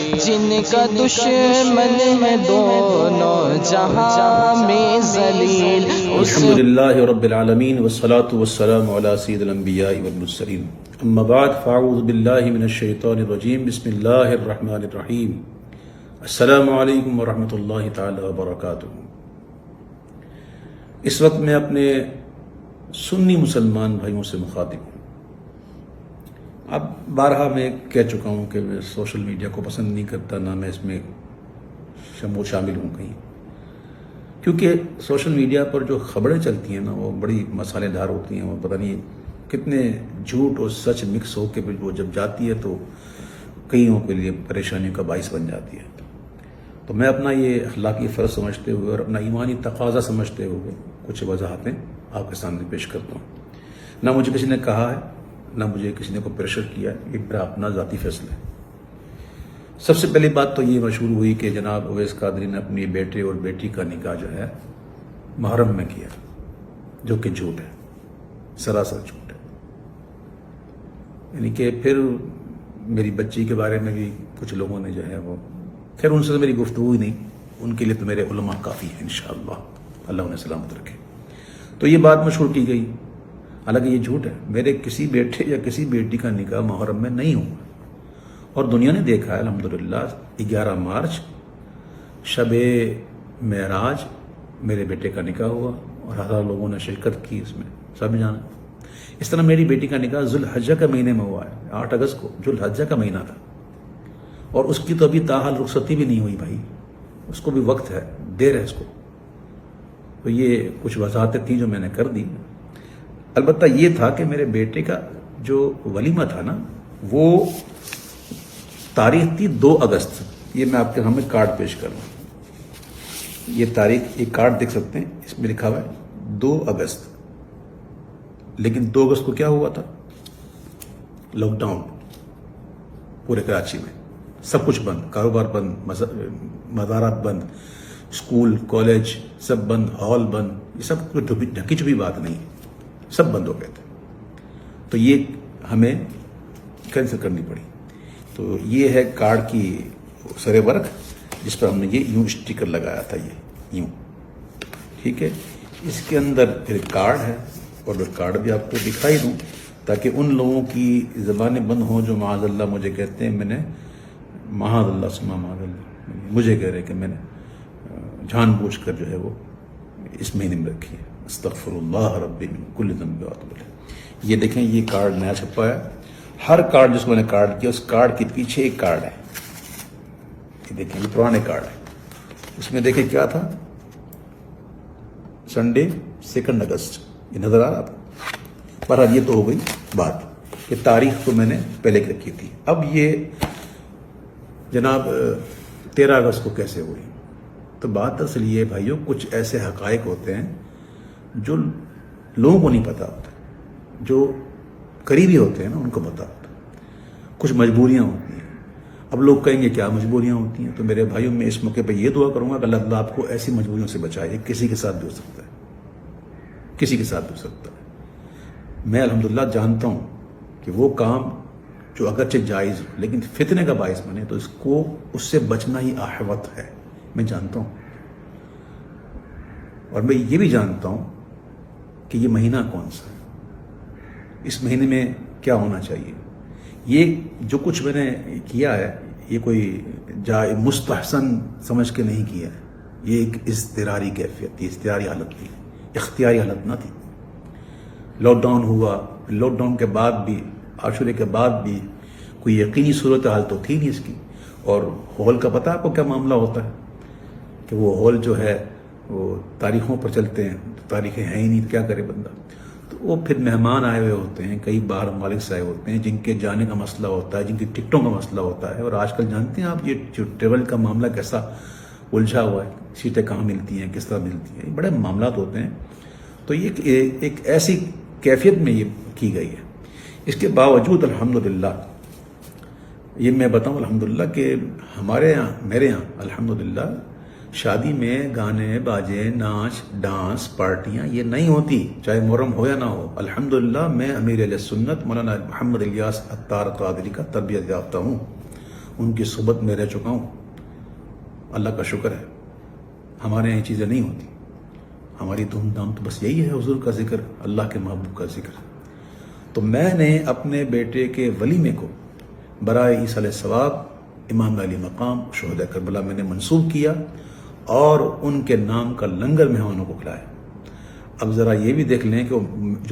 جن کا دشمن ہے دونوں جہاں میں ذلیل. الحمدللہ رب العالمین والصلاة والسلام علی سید الانبیاء والمرسلین. اما بعد فاعوذ باللہ من الشیطان الرجیم. بسم اللہ الرحمن الرحیم. السلام علیکم ورحمۃ اللہ تعالی وبرکاتہ. اس وقت میں اپنے سنی مسلمان بھائیوں سے مخاطب ہوں. اب بارہا میں کہہ چکا ہوں کہ میں سوشل میڈیا کو پسند نہیں کرتا، نہ میں اس میں شامل ہوں کہیں، کیونکہ سوشل میڈیا پر جو خبریں چلتی ہیں نا وہ بڑی مسالے دار ہوتی ہیں. وہ پتہ نہیں کتنے جھوٹ اور سچ مکس ہو کے وہ جب جاتی ہے تو کئیوں کے لیے پریشانیوں کا باعث بن جاتی ہے. تو میں اپنا یہ اخلاقی فرض سمجھتے ہوئے اور اپنا ایمانی تقاضا سمجھتے ہوئے کچھ وضاحتیں آپ کے سامنے پیش کرتا ہوں. نہ مجھے کسی نے کہا ہے، نہ مجھے کسی نے کوئی پریشر کیا ہے، یہ میرا اپنا ذاتی فیصلہ ہے. سب سے پہلی بات تو یہ مشہور ہوئی کہ جناب اویس قادری نے اپنی بیٹے اور بیٹی کا نکاح جو ہے محرم میں کیا، جو کہ جھوٹ ہے، سراسر جھوٹ ہے. یعنی کہ پھر میری بچی کے بارے میں بھی کچھ لوگوں نے جو ہے وہ، خیر ان سے تو میری گفتگو ہی نہیں، ان کے لیے تو میرے علماء کافی ہیں انشاءاللہ، اللہ انہیں سلامت رکھے. تو یہ بات مشہور کی گئی، حالانکہ یہ جھوٹ ہے. میرے کسی بیٹے یا کسی بیٹی کا نکاح محرم میں نہیں ہوا، اور دنیا نے دیکھا ہے الحمدللہ. 11 مارچ شب معراج میرے بیٹے کا نکاح ہوا اور ہزاروں لوگوں نے شرکت کی، اس میں سب جانا. اس طرح میری بیٹی کا نکاح ذوالحجہ کا مہینے میں ہوا ہے، 8 اگست کو. ذوالحجہ کا مہینہ تھا اور اس کی تو ابھی تاحال رخصتی بھی نہیں ہوئی بھائی، اس کو بھی وقت ہے، دیر ہے اس کو. تو یہ کچھ وضاحتیں تھیں جو میں نے کر دی. البتہ یہ تھا کہ میرے بیٹے کا جو ولیمہ تھا نا، وہ تاریخ تھی 2 اگست. یہ میں آپ کے سامنے کارڈ پیش کر رہا ہوں. یہ تاریخ، یہ کارڈ دیکھ سکتے ہیں، اس میں لکھا ہوا ہے 2 اگست. لیکن 2 اگست کو کیا ہوا تھا؟ لاک ڈاؤن پورے کراچی میں، سب کچھ بند، کاروبار بند، مزارات بند، اسکول کالج سب بند، ہال بند. یہ سب کوئی ڈھکی چھپی بات نہیں، سب بند ہو گئے تھے. تو یہ ہمیں کینسل کرنی پڑی. تو یہ ہے کارڈ کی سر ورق، جس پر ہم نے یہ یوں اسٹیکر لگایا تھا، یہ یوں، ٹھیک ہے. اس کے اندر پھر کارڈ ہے، اور میں کارڈ بھی آپ کو دکھائی دوں تاکہ ان لوگوں کی زبانیں بند ہوں جو معاذ اللہ مجھے کہتے ہیں میں نے، معاذ اللہ سما معاذ اللہ، مجھے کہہ رہے کہ میں نے جان بوجھ کر جو ہے وہ اس مہینے میں رکھی ہے. استغفر اللہ ربی من کل ذنب واتوب الیہ. یہ دیکھیں، یہ کارڈ نیا چھپا ہے. ہر کارڈ جس کو میں نے کارڈ کیا، اس کارڈ کے پیچھے ایک کارڈ ہے. یہ دیکھیں، یہ پرانے کارڈ ہے. اس میں دیکھیں کیا تھا، سنڈے 2 اگست، یہ نظر آ رہا تھا. پر یہ تو ہو گئی بات کہ تاریخ تو میں نے پہلے کی رکھی تھی. اب یہ جناب 13 اگست کو کیسے ہوئی؟ تو بات اصل یہ بھائیوں، کچھ ایسے حقائق ہوتے ہیں جو لوگوں کو نہیں پتا ہوتا، جو قریبی ہوتے ہیں نا ان کو پتا ہوتا. کچھ مجبوریاں ہوتی ہیں. اب لوگ کہیں گے کیا مجبوریاں ہوتی ہیں؟ تو میرے بھائیوں، میں اس موقع پہ یہ دعا کروں گا کہ اللہ تعالیٰ آپ کو ایسی مجبوریوں سے بچائے. کسی کے ساتھ بھی ہو سکتا ہے، کسی کے ساتھ بھی ہو سکتا ہے. میں الحمدللہ جانتا ہوں کہ وہ کام جو اگرچہ جائز ہو لیکن فتنے کا باعث بنے تو اس سے بچنا ہی احوط ہے. میں جانتا ہوں، اور میں یہ بھی جانتا ہوں کہ یہ مہینہ کون سا ہے، اس مہینے میں کیا ہونا چاہیے. یہ جو کچھ میں نے کیا ہے، یہ کوئی مستحسن سمجھ کے نہیں کیا ہے. یہ ایک اضطراری کیفیت تھی، اضطراری حالت تھی، اختیاری حالت نہ تھی. لاک ڈاؤن ہوا، لاک ڈاؤن کے بعد بھی، عاشورے کے بعد بھی کوئی یقینی صورتحال تو تھی نہیں اس کی. اور ہال کا پتہ آپ کو کیا معاملہ ہوتا ہے کہ وہ ہال جو ہے وہ تاریخوں پر چلتے ہیں، تاریخیں ہیں ہی نہیں تو کیا کرے بندہ. تو وہ پھر مہمان آئے ہوئے ہوتے ہیں، کئی باہر ممالک سے آئے ہوتے ہیں، جن کے جانے کا مسئلہ ہوتا ہے، جن کی ٹکٹوں کا مسئلہ ہوتا ہے. اور آج کل جانتے ہیں آپ، یہ جو ٹریول کا معاملہ کیسا الجھا ہوا ہے، سیٹیں کہاں ملتی ہیں، کس طرح ملتی ہیں، بڑے معاملات ہوتے ہیں. تو یہ ایک ایسی کیفیت میں یہ کی گئی ہے. اس کے باوجود الحمدللہ، یہ میں بتاؤں الحمدللہ کہ ہمارے یہاں، میرے یہاں الحمدللہ شادی میں گانے باجے، ناچ ڈانس، پارٹیاں یہ نہیں ہوتی، چاہے محرم ہو یا نہ ہو. الحمدللہ میں امیر اہل سنت مولانا محمد الیاس عطار قادری کا تربیت یافتہ ہوں، ان کی صحبت میں رہ چکا ہوں. اللہ کا شکر ہے. ہمارے یہاں یہ چیزیں نہیں ہوتی. ہماری دھوم دھام تو بس یہی ہے حضور کا ذکر, اللہ کے محبوب کا ذکر. تو میں نے اپنے بیٹے کے ولیمے کو برائے ایصال ثواب امام علی مقام شہداء کربلا میں نے منسوب کیا اور ان کے نام کا لنگر مہمانوں کو کھلایا. اب ذرا یہ بھی دیکھ لیں کہ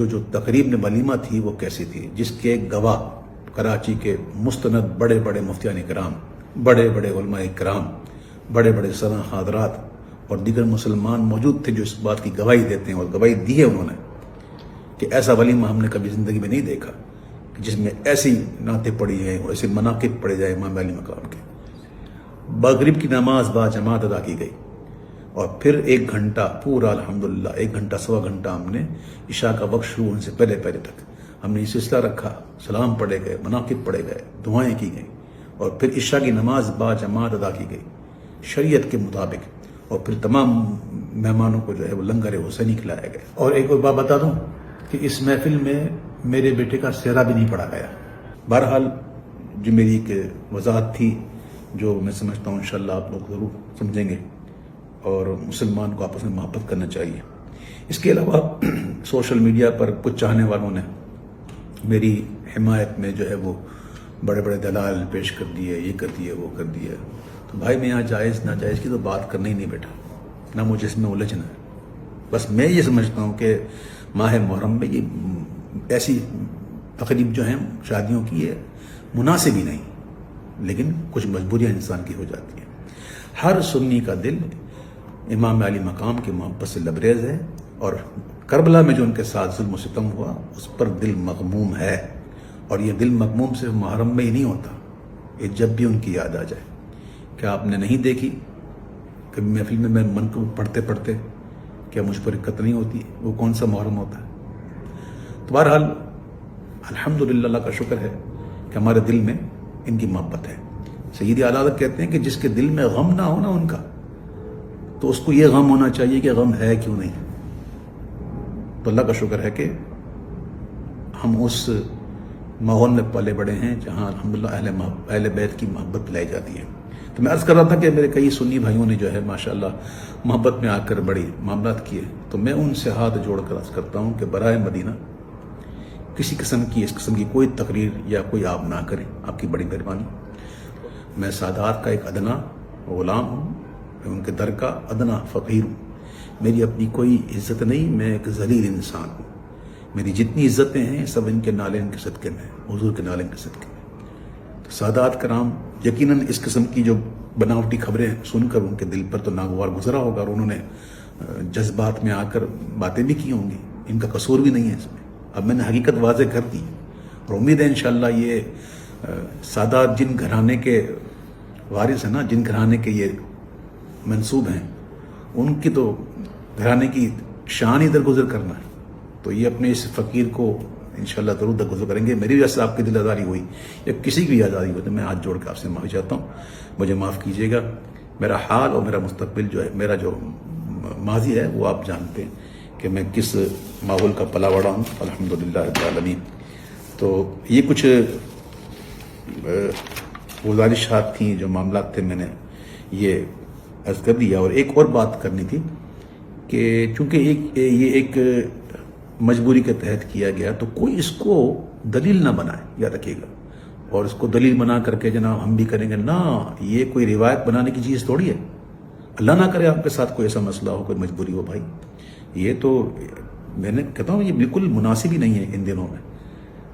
جو تقریب میں ولیمہ تھی وہ کیسی تھی, جس کے گواہ کراچی کے مستند بڑے بڑے مفتیان کرام, بڑے بڑے علماء کرام, بڑے بڑے سرا حضرات اور دیگر مسلمان موجود تھے جو اس بات کی گواہی دیتے ہیں, اور گواہی دی ہے انہوں نے کہ ایسا ولیمہ ہم نے کبھی زندگی میں نہیں دیکھا کہ جس میں ایسی نعتیں پڑھی جائیں اور ایسے مناقب پڑھے جائیں امام علی مقام کے. مغرب کی نماز با جماعت ادا کی گئی اور پھر 1 گھنٹہ پورا الحمدللہ 1 گھنٹہ سوا گھنٹہ ہم نے عشاء کا وقت شروع ہونے سے پہلے تک ہم نے یہ سلسلہ رکھا. سلام پڑھے گئے, مناقب پڑھے گئے, دعائیں کی گئیں اور پھر عشاء کی نماز با جماعت ادا کی گئی شریعت کے مطابق, اور پھر تمام مہمانوں کو جو ہے وہ لنگر حسینی کھلایا گیا. اور ایک اور بات بتا دوں کہ اس محفل میں میرے بیٹے کا سہرا بھی نہیں پڑھا گیا. بہرحال جو میری ایک وضاحت تھی جو میں سمجھتا ہوں انشاءاللہ آپ لوگ ضرور سمجھیں گے, اور مسلمان کو آپس میں محبت کرنا چاہیے. اس کے علاوہ سوشل میڈیا پر کچھ چاہنے والوں نے میری حمایت میں جو ہے وہ بڑے بڑے دلائل پیش کر دیے, یہ کر دیے, وہ کر دیے. تو بھائی میں یہاں جائز ناجائز کی تو بات کرنا ہی نہیں بیٹا, نہ مجھے اس میں الجھنا ہے. بس میں یہ سمجھتا ہوں کہ ماہ محرم میں یہ ایسی تقریب جو ہیں شادیوں کی یہ مناسب ہی نہیں, لیکن کچھ مجبوریاں انسان کی ہو جاتی ہیں. ہر سنی کا دل امام علی مقام کی محبت سے لبریز ہے, اور کربلا میں جو ان کے ساتھ ظلم و ستم ہوا اس پر دل مغموم ہے. اور یہ دل مغموم صرف محرم میں ہی نہیں ہوتا, یہ جب بھی ان کی یاد آ جائے. کیا آپ نے نہیں دیکھی کبھی محفل میں میں منقب پڑھتے پڑھتے کیا مجھ پر دقت نہیں ہوتی؟ وہ کون سا محرم ہوتا ہے؟ تو بہرحال الحمدللہ اللہ کا شکر ہے کہ ہمارے دل میں ان کی محبت ہے. سید اعلی حضرت کہتے ہیں کہ جس کے دل میں غم نہ ہونا ان کا, تو اس کو یہ غم ہونا چاہیے کہ غم ہے کیوں نہیں. تو اللہ کا شکر ہے کہ ہم اس ماحول میں پلے بڑے ہیں جہاں الحمدللہ اہل بیت کی محبت لائی جاتی ہے. تو میں عرض کر رہا تھا کہ میرے کئی سنی بھائیوں نے جو ہے ماشاءاللہ محبت میں آ کر بڑی معاملات کیے, تو میں ان سے ہاتھ جوڑ کر عرض کرتا ہوں کہ برائے مدینہ کسی قسم کی اس قسم کی کوئی تقریر یا کوئی آپ نہ کریں, آپ کی بڑی مہربانی. میں سادات کا ایک ادنا غلام ہوں, میں ان کے در کا ادنا فقیر ہوں. میری اپنی کوئی عزت نہیں, میں ایک ذلیل انسان ہوں. میری جتنی عزتیں ہیں سب ان کے نالین کے صدقے میں, حضور کے نالین کے صدقے میں. تو سادات کرام یقیناً اس قسم کی جو بناوٹی خبریں سن کر ان کے دل پر تو ناگوار گزرا ہوگا, اور انہوں نے جذبات میں آ کر باتیں بھی کی ہوں گی. ان کا قصور بھی نہیں ہے اس میں. اب میں نے حقیقت واضح کر دی, اور امید ہے انشاءاللہ یہ سادات جن گھرانے کے وارث ہیں نا, جن گھرانے کے یہ منسوب ہیں, ان کی تو گھرانے کی شان ہی درگزر کرنا ہے. تو یہ اپنے اس فقیر کو انشاءاللہ ضرور درگزر کریں گے. میری وجہ سے آپ کی دل آزاری ہوئی یا کسی کی بھی آزاری ہوئی تو میں ہاتھ جوڑ کے آپ سے معافی چاہتا ہوں. مجھے معاف کیجیے گا. میرا حال اور میرا مستقبل جو ہے, میرا جو ماضی ہے وہ آپ جانتے ہیں کہ میں کس ماحول کا پلا بڑا ہوں, الحمدللہ رب العالمین. تو یہ کچھ گزارشات تھیں, جو معاملات تھے, میں نے یہ عرض کر دیا. اور ایک اور بات کرنی تھی کہ چونکہ یہ ایک مجبوری کے تحت کیا گیا, تو کوئی اس کو دلیل نہ بنائے, یاد رکھیے گا. اور اس کو دلیل بنا کر کے جناب ہم بھی کریں گے نہ, یہ کوئی روایت بنانے کی چیز تھوڑی ہے. اللہ نہ کرے آپ کے ساتھ کوئی ایسا مسئلہ ہو, کوئی مجبوری ہو. بھائی یہ تو میں نے کہتا ہوں یہ بالکل مناسب ہی نہیں ہے ان دنوں میں.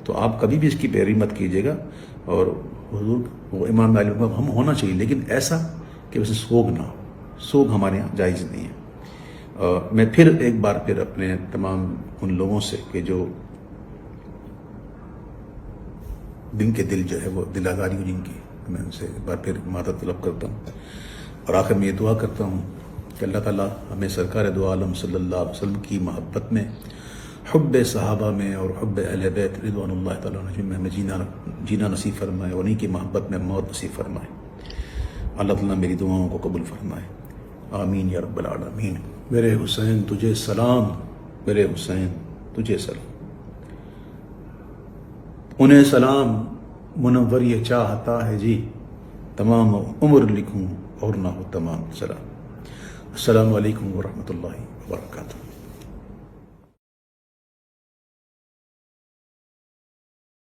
تو آپ کبھی بھی اس کی پیروی مت کیجیے گا. اور حضور وہ امام علی ہم ہونا چاہیے, لیکن ایسا کہ اسے سوگ نہ ہو. سوگ ہمارے یہاں جائز نہیں ہے. میں پھر ایک بار پھر اپنے تمام ان لوگوں سے کہ جو دن کے دل جو ہے وہ دل آزاری ہو جن کی, میں ان سے ایک بار پھر معذرت طلب کرتا ہوں. اور آخر میں یہ دعا کرتا ہوں کہ اللہ تعالیٰ ہمیں سرکار دو عالم صلی اللہ علیہ وسلم کی محبت میں, حب صحابہ میں اور حب اہل بیت رضوان اللہ تعالیٰ علیہم میں ہمیں جینا نصیب فرمائے, اور انہیں کی محبت میں موت نصیب فرمائے. اللہ تعالیٰ میری دعاؤں کو قبول فرمائے. آمین یا رب العالمین. میرے حسین تجھے سلام, میرے حسین تجھے سلام. انہیں سلام منور یہ چاہتا ہے جی, تمام عمر لکھوں اور نہ ہو تمام سلام۔ السلام علیکم ورحمۃ اللہ وبرکاتہ۔